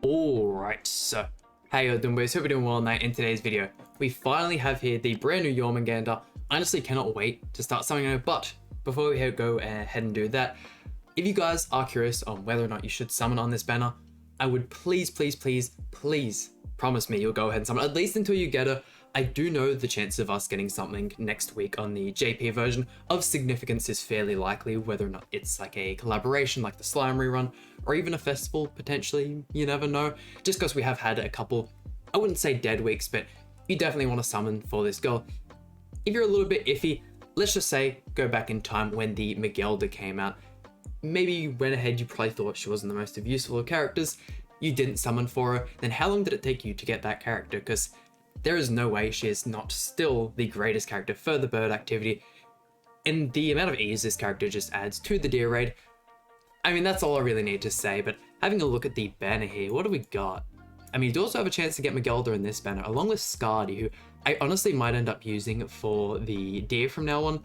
Alright, so how you doing, boys? Hope you're doing well tonight. In today's video, we finally have here the brand new JORMUNGANDR. Honestly, cannot wait to start something new, but before we go ahead and do that, if you guys are curious on whether or not you should summon on this banner, I would please promise me you'll go ahead and summon, at least until you get her. I do know the chance of us getting something next week on the JP version of significance is fairly likely, whether or not it's like a collaboration like the Slime rerun, or even a festival potentially, you never know. Just because we have had a couple, I wouldn't say dead weeks, but you definitely want to summon for this girl. If you're a little bit iffy, let's just say go back in time when the JORMUNGANDR came out. Maybe you went ahead, you probably thought she wasn't the most useful of characters, you didn't summon for her, then how long did it take you to get that character? Because there is no way she is not still the greatest character for the bird activity, and the amount of ease this character just adds to the deer raid. I mean, that's all I really need to say, but having a look at the banner here, what do we got? I mean, you do also have a chance to get JORMUNGANDR in this banner, along with Scardy, who I honestly might end up using for the deer from now on.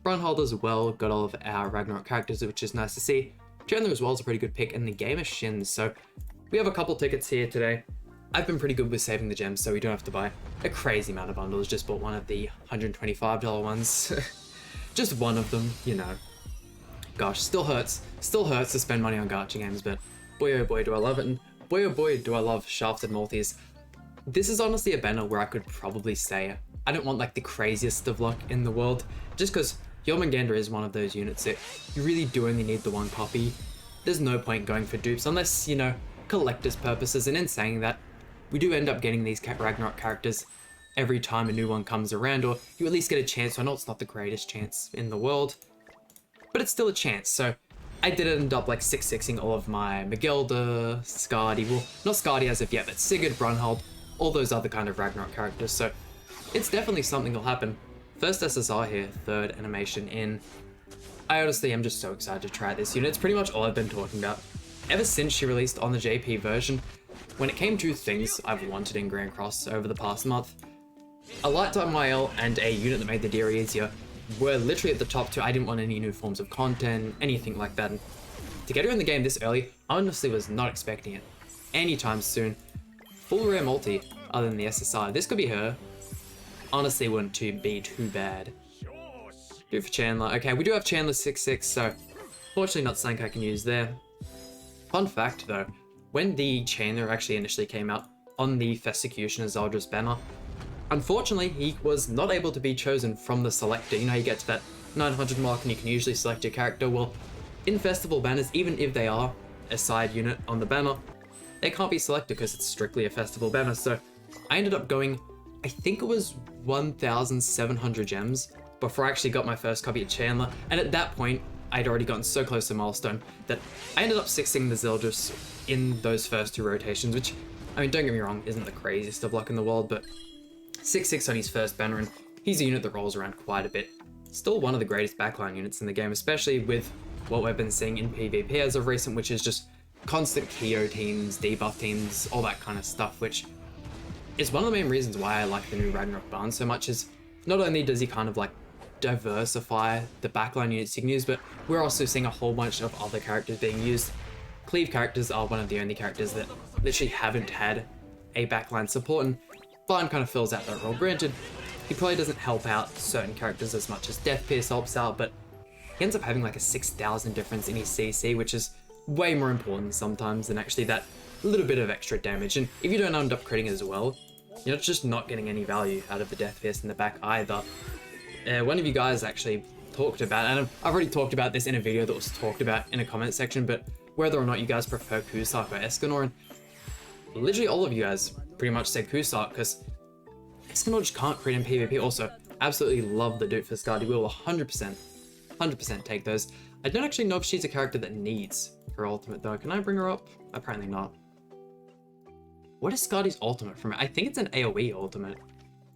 Brunhold as well, got all of our Ragnarok characters, which is nice to see. Chandler as well is a pretty good pick, and the game of Shins, so we have a couple tickets here today. I've been pretty good with saving the gems, so we don't have to buy a crazy amount of bundles. Just bought one of the $125 ones. Just one of them, you know. Gosh, still hurts to spend money on gacha games, but boy oh boy do I love it, and boy oh boy do I love Shafted Multis. This is honestly a banner where I could probably say I don't want like the craziest of luck in the world, just because JORMUNGANDR is one of those units that you really do only need the one copy. There's no point going for dupes unless, you know, collector's purposes, and in saying that, we do end up getting these Ragnarok characters every time a new one comes around, or you at least get a chance. I know it's not the greatest chance in the world, but it's still a chance. So I did end up like 6-6ing all of my JORMUNGANDR, Scardy, well, not Scardy as of yet, but Sigurd, Brunhold, all those other kind of Ragnarok characters. So it's definitely something that'll happen. First SSR here, third animation in. I honestly am just so excited to try this unit. It's pretty much all I've been talking about ever since she released on the JP version. When it came to things I've wanted in Grand Cross over the past month, a lifetime YL and a unit that made the deer easier were literally at the top two. I didn't want any new forms of content, anything like that. And to get her in the game this early, I honestly was not expecting it anytime soon. Full rare multi, other than the SSR. This could be her. Honestly, wouldn't be too bad. Do for Chandler. Okay, we do have Chandler 6-6, so fortunately not something I can use there. Fun fact though, when the Chandler actually initially came out on the Festicution Zeldra's banner, unfortunately he was not able to be chosen from the selector. You know, you get to that 900 mark and you can usually select your character. Well, in festival banners, even if they are a side unit on the banner, they can't be selected because it's strictly a festival banner. So I ended up going, I think it was 1,700 gems before I actually got my first copy of Chandler, and at that point I'd already gotten so close to milestone that I ended up 6ing the Zeldris in those first two rotations, which, I mean, don't get me wrong, isn't the craziest of luck in the world, but 6-6 on his first banner, and he's a unit that rolls around quite a bit. Still one of the greatest backline units in the game, especially with what we've been seeing in PvP as of recent, which is just constant KO teams, debuff teams, all that kind of stuff, which is one of the main reasons why I like the new Ragnarok Barn so much. Is not only does he kind of like diversify the backline units you can use, but we're also seeing a whole bunch of other characters being used. Cleave characters are one of the only characters that literally haven't had a backline support, and Barn kind of fills out that role. Granted, he probably doesn't help out certain characters as much as Death Pierce helps out, but he ends up having like a 6,000 difference in his CC, which is way more important sometimes than actually that little bit of extra damage. And if you don't end up critting as well, you're just not getting any value out of the Death Pierce in the back either. One of you guys actually talked about, and I've already talked about this in a video that was talked about in a comment section, but whether or not you guys prefer Cusack or Escanor, and literally all of you guys pretty much said Cusack, because Escanor just can't crit in PvP. Also, absolutely love the dupe for Scardy. We will 100% take those. I don't actually know if she's a character that needs her ultimate though. Can I bring her up? Apparently not. What is Scardy's ultimate from it? I think it's an AoE ultimate.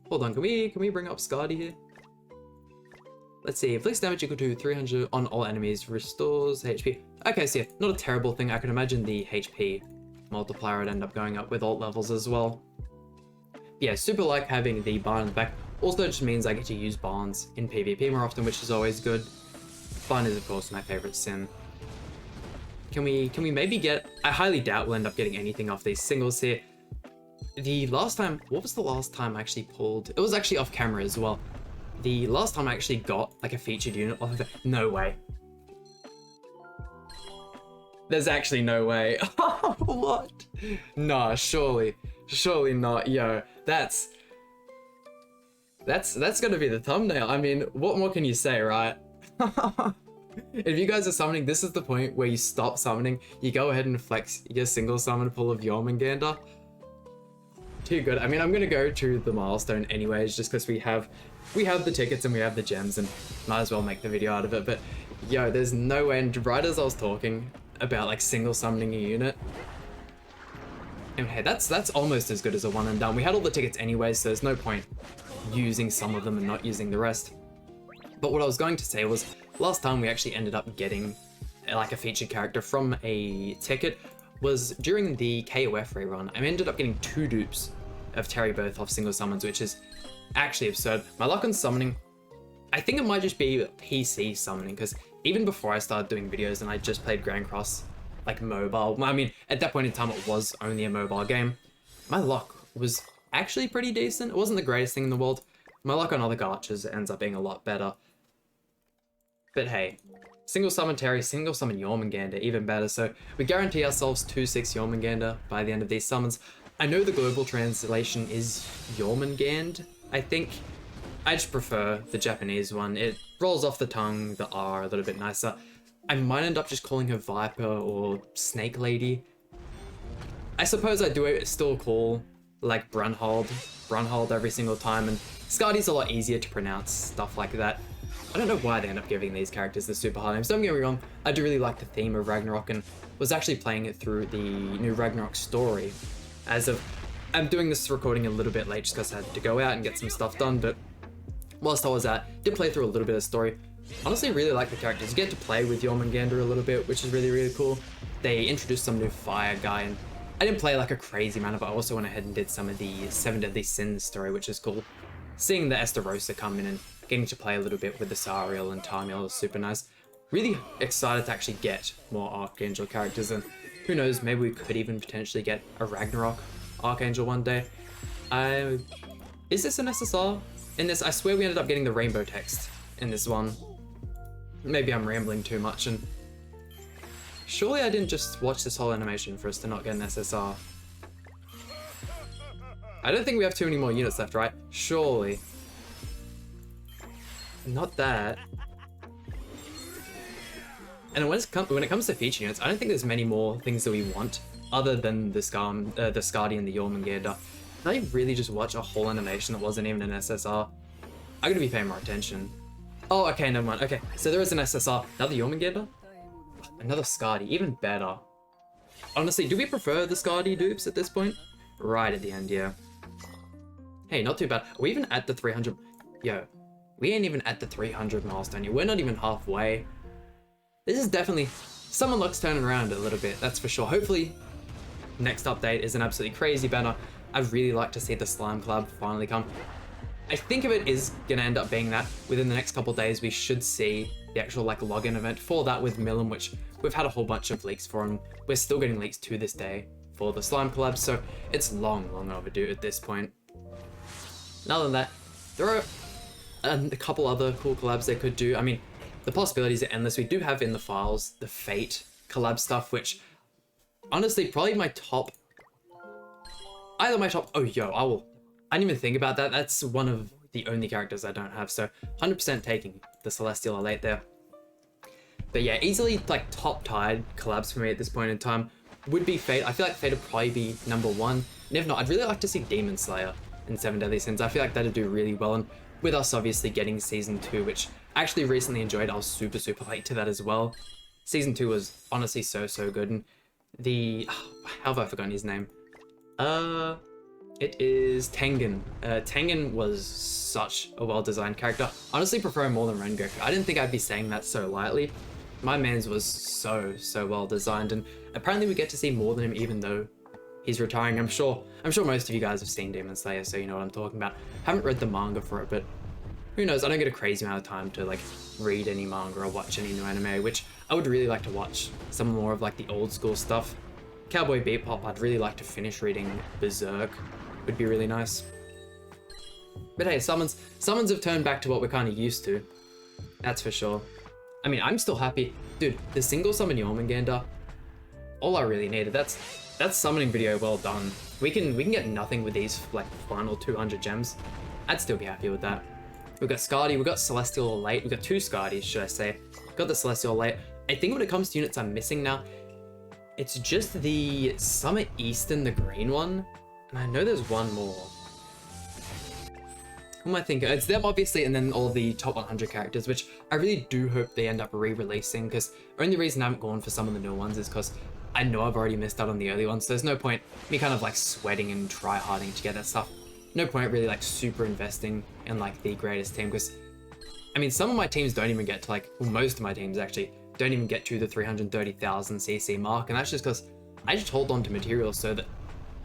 Hold on, can we bring up Scardy here? Let's see, inflicts damage equal to 300 on all enemies, restores HP. Okay, so yeah, not a terrible thing. I can imagine the HP multiplier would end up going up with alt levels as well. Yeah, super like having the barn in the back. Also just means I get to use barns in PvP more often, which is always good. Barn is of course my favorite sim. Can we maybe get, I highly doubt we'll end up getting anything off these singles here. The last time, what was the last time I actually pulled? It was actually off camera as well. The last time I actually got like a featured unit off of it. No way. There's actually no way. What? Nah, surely not. Yo, that's gonna be the thumbnail. I mean, what more can you say, right? If you guys are summoning, this is the point where you stop summoning. You go ahead and flex your single summon pull of Jormungandr. Too good. I mean, I'm gonna go to the milestone anyways, just because we have the tickets and we have the gems, and might as well make the video out of it. But yo, there's no way. And right as I was talking about like single summoning a unit, and hey, that's almost as good as a one and done. We had all the tickets anyways, so there's no point using some of them and not using the rest. But what I was going to say was, last time we actually ended up getting like a featured character from a ticket was during the KOF rerun. I ended up getting 2 dupes of Terry both off single summons, which is actually absurd. My luck on summoning, I think it might just be PC summoning, because even before I started doing videos and I just played Grand Cross like mobile, I mean, at that point in time it was only a mobile game, my luck was actually pretty decent. It wasn't the greatest thing in the world. My luck on other gachas ends up being a lot better. But hey, single summon Terry, single summon Jormungandr, even better. So we guarantee ourselves 2/6 Jormungandr by the end of these summons. I know the global translation is Jormungand, I think. I just prefer the Japanese one. It rolls off the tongue, the R, a little bit nicer. I might end up just calling her Viper or Snake Lady. I suppose I do still call like Brunhold every single time, and Skadi's a lot easier to pronounce, stuff like that. I don't know why they end up giving these characters the super hard names. Don't get me wrong, I do really like the theme of Ragnarok, and was actually playing it through the new Ragnarok story. I'm doing this recording a little bit late just because I had to go out and get some stuff done, but whilst I was out, did play through a little bit of story. Honestly, really like the characters. You get to play with Jormungandr a little bit, which is really, really cool. They introduced some new fire guy, and I didn't play like a crazy amount of it. I also went ahead and did some of the 7 Deadly Sins story, which is cool. Seeing the Esterosa come in and getting to play a little bit with the Sariel and Tarmiel is super nice. Really excited to actually get more Archangel characters, and who knows, maybe we could even potentially get a Ragnarok Archangel one day. Is this an SSR? In this, I swear we ended up getting the rainbow text in this one. Maybe I'm rambling too much, and surely I didn't just watch this whole animation for us to not get an SSR. I don't think we have too many more units left, right? Surely. Not that. And when it comes to feature units, I don't think there's many more things that we want other than the Skadi and the Jormungandr. Did I really just watch a whole animation that wasn't even an SSR? I'm gonna be paying more attention. Oh, okay, never mind. Okay, so there is an SSR. Another Jormungandr? Another Skadi, even better. Honestly, do we prefer the Skadi dupes at this point? Right at the end, yeah. Hey, not too bad. Are we even at the 300? Yo, we ain't even at the 300 milestone yet. We're not even halfway. This is definitely, Summon luck's turning around a little bit, that's for sure. Hopefully, next update is an absolutely crazy banner. I'd really like to see the Slime Club finally come. I think if it is gonna end up being that, within the next couple days, we should see the actual like login event for that with Milim, which we've had a whole bunch of leaks for, and we're still getting leaks to this day for the Slime collab, so it's long overdue at this point. And other than that, there are a couple other cool collabs they could do. I mean, the possibilities are endless. We do have in the files the Fate collab stuff, which honestly probably my top, oh yo, I didn't even think about that. That's one of the only characters I don't have, so 100% taking the Celestial Elate there. But yeah, easily like top tied collabs for me at this point in time would be Fate. I feel like Fate would probably be #1, and if not, I'd really like to see Demon Slayer in 7 Deadly Sins. I feel like that'd do really well, and with us obviously getting Season 2, which I actually recently enjoyed. I was super late to that as well. Season 2 was honestly so good, and how have I forgotten his name? It is Tengen. Tengen was such a well-designed character. Honestly, prefer him more than Rengoku. I didn't think I'd be saying that so lightly. My man's was so well-designed, and apparently we get to see more than him even though he's retiring. I'm sure most of you guys have seen Demon Slayer, so you know what I'm talking about. Haven't read the manga for it, but who knows? I don't get a crazy amount of time to like read any manga or watch any new anime, which I would really like to watch some more of like the old school stuff. Cowboy Bebop, I'd really like to finish reading Berserk. Would be really nice. But hey, summons have turned back to what we're kind of used to. That's for sure. I mean, I'm still happy. Dude, the single summon Jormungandr, all I really needed. That's summoning video well done. We can get nothing with these like final 200 gems. I'd still be happy with that. We've got Skadi, we've got Celestial Late, we've got 2 Skadis, should I say. Got the Celestial Late. I think when it comes to units I'm missing now, it's just the Summer Eastern, the green one. And I know there's one more. Who am I thinking? It's them, obviously, and then all the top 100 characters, which I really do hope they end up re-releasing, because the only reason I haven't gone for some of the new ones is because I know I've already missed out on the early ones, so there's no point me kind of like sweating and try-harding to get that stuff. No point really like super investing in like the greatest team, because I mean, some of my teams don't even get to like, well, most of my teams actually don't even get to the 330,000 CC mark, and that's just because I just hold on to materials so that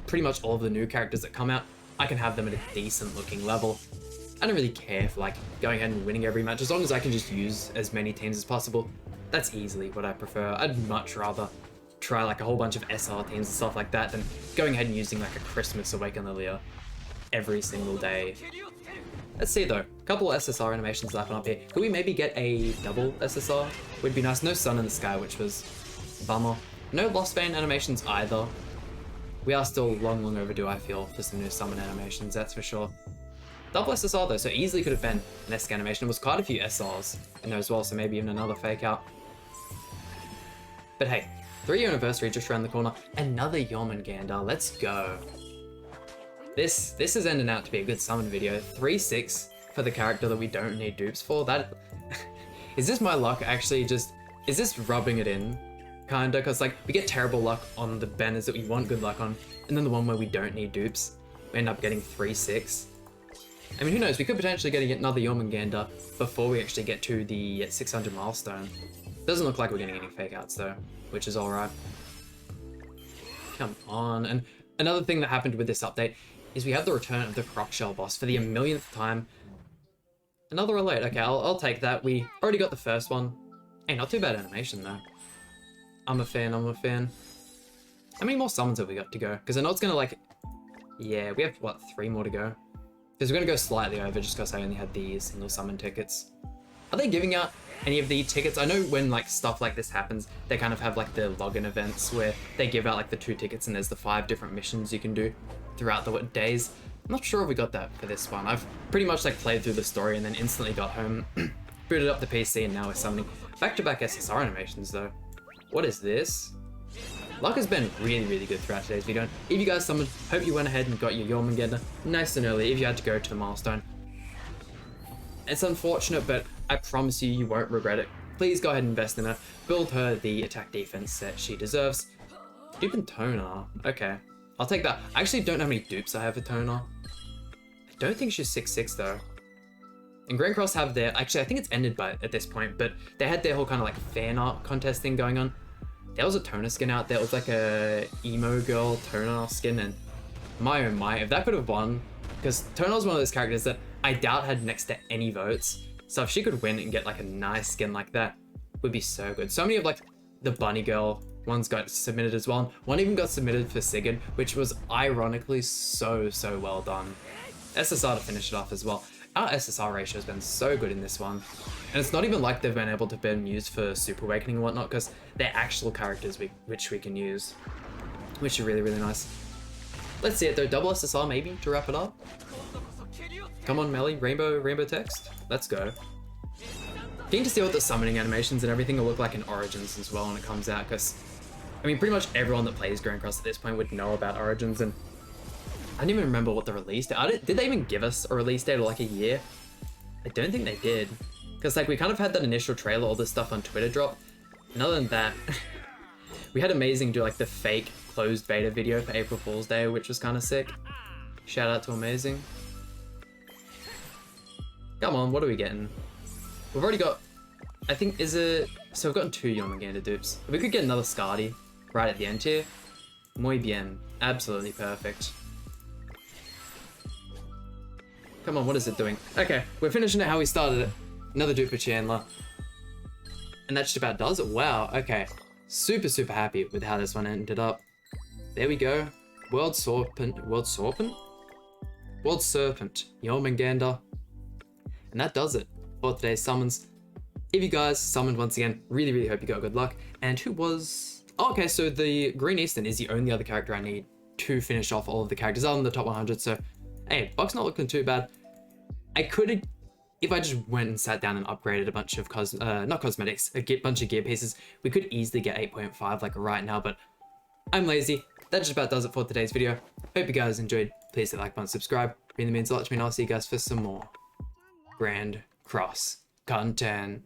pretty much all of the new characters that come out, I can have them at a decent looking level. I don't really care for like going ahead and winning every match, as long as I can just use as many teams as possible. That's easily what I prefer. I'd much rather try like a whole bunch of SR teams and stuff like that than going ahead and using like a Christmas Awaken Lilia every single day. Let's see though, a couple of SSR animations lapping up here. Could we maybe get a double SSR? Would be nice. No Sun in the Sky, which was a bummer. No Lost Vein animations either. We are still long overdue, I feel, for some new summon animations, that's for sure. Double SSR though, so easily could have been an ESC animation. There was quite a few SRs in there as well, so maybe even another fake out. But hey, 3-year anniversary just around the corner. Another Jormungandr, let's go. This is ending out to be a good summon video. 3-6 for the character that we don't need dupes for. That is this my luck actually just, is this rubbing it in? Kinda, because like we get terrible luck on the banners that we want good luck on, and then the one where we don't need dupes, we end up getting 3-6. I mean, who knows, we could potentially get another Jormungandr before we actually get to the 600 milestone. Doesn't look like we're getting any fake outs though, which is alright. Come on. And another thing that happened with this update is we have the return of the Crocshell boss for the 1,000,000th time. Another Elite, okay, I'll take that. We already got the first one. Hey, not too bad animation though. I'm a fan. How many more summons have we got to go? Because I know it's gonna like, yeah, we have what, 3 more to go? Because we're gonna go slightly over just because I only had the single summon tickets. Are they giving out any of the tickets? I know when like stuff like this happens, they kind of have like the login events where they give out like the 2 tickets and there's the 5 different missions you can do throughout the days. I'm not sure if we got that for this one. I've pretty much like played through the story and then instantly got home, booted up the PC, and now we're summoning back-to-back SSR animations though. What is this? Luck has been really good throughout today's video. If you guys summoned, hope you went ahead and got your Jormungandr nice and early if you had to go to the milestone. It's unfortunate, but I promise you, you won't regret it. Please go ahead and invest in her. Build her the attack defense set she deserves. Dupe and Toner. Okay, I'll take that. I actually don't know how many dupes I have for Toner. I don't think she's 6-6 though. And Grand Cross have their, actually I think it's ended at this point, but they had their whole kind of like fan art contest thing going on. There was a Toner skin out there. It was like a emo girl Toner skin, and my oh my, if that could have won, because Toner's one of those characters that I doubt had next to any votes. So if she could win and get like a nice skin like that, would be so good. So many of like the bunny girl ones got submitted as well. One even got submitted for Sigurd, which was ironically so well done. SSR to finish it off as well. Our SSR ratio has been so good in this one. And it's not even like they've been able to be used for Super Awakening and whatnot, because they're actual characters which we can use, which are really nice. Let's see it though, double SSR maybe to wrap it up. Come on, Melly, rainbow text. Let's go. Keen to see what the summoning animations and everything will look like in Origins as well when it comes out, because I mean, pretty much everyone that plays Grand Cross at this point would know about Origins, and I don't even remember what the release date. Did they even give us a release date or like a year? I don't think they did, because like we kind of had that initial trailer, all this stuff on Twitter drop, and other than that, we had Amazing do like the fake closed beta video for April Fool's Day, which was kind of sick. Shout out to Amazing. Come on, what are we getting? We've already got, I think, so we've gotten 2 Jormungandr dupes. If we could get another Skadi right at the end here, muy bien, absolutely perfect. Come on, what is it doing? Okay, we're finishing it how we started it. Another dupe for Chandler. And that just about does it. Wow, okay. Super, super happy with how this one ended up. There we go. World Serpent, Jormungandr. And that does it for today's summons. If you guys summoned once again, really, really hope you got good luck. And who was... Oh, okay, so the Green Eastern is the only other character I need to finish off all of the characters other than the top 100. So, hey, Buck's not looking too bad. I could have... If I just went and sat down and upgraded a bunch of, not cosmetics, bunch of gear pieces, we could easily get 8.5 like right now, but I'm lazy. That just about does it for today's video. Hope you guys enjoyed. Please hit like button, subscribe. Really means a lot to me, and I'll see you guys for some more Grand Cross content.